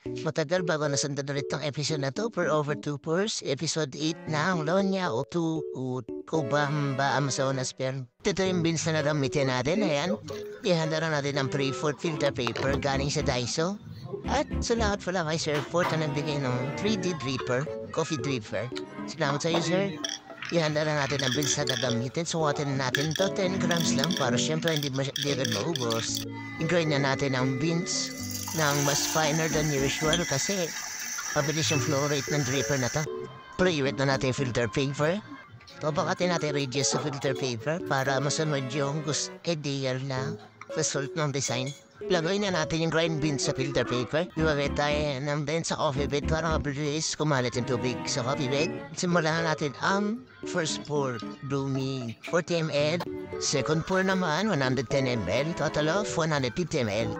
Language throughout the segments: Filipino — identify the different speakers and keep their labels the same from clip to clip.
Speaker 1: Matagal bago nasundan ulit tong episode na 'to for over 2 hours. Episode 8 na ang Lonya o 2 o Kubamba Amazonas Sperm. Ito yung beans na gamitin natin. Ayan. Ihanda na natin ang pre-food filter paper galing sa Daiso. At salamat pala kay Sir Fort na nagbigay ng 3D dripper, coffee dripper. Salamat sa iyo, sir. Ihanda na natin ang beans na gagamitin. Suwatin natin to 10 grams lang para syempre hindi agad maubos. I-grind na natin ang beans ng mas finer than usual kasi mabilis yung flow rate ng dripper na to. Pre-wet na natin yung filter paper. Pabakatin natin radius sa filter paper para masunod yung ideal na result ng design. Lagay na natin yung grind beans sa filter paper. Iwagay tayo ng din sa coffee bed para mabilis kumalit yung tubig sa coffee bed. Simulan natin ang first pour, blooming 40 ml. Second pour naman, 110 ml. Total of 150 ml.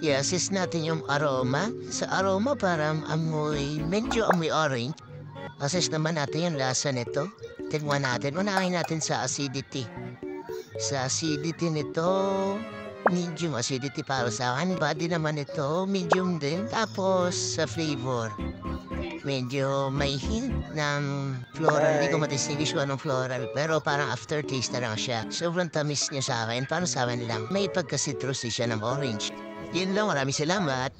Speaker 1: I-assist natin yung aroma. Sa aroma parang medyo amoy orange. Assist naman natin yung lasa nito. Tingnan natin. Unahin natin sa acidity. Sa acidity nito, medium acidity para sa akin. Body naman ito, medium din. Tapos sa flavor, medyo may hint ng floral. Hindi ko matistinguish kung anong floral. Pero parang aftertaste na lang siya. Sobrang tamis niya sa akin. Para sa akin lang. May pagka-citrusy siya ng orange. Yun lang, maraming salamat.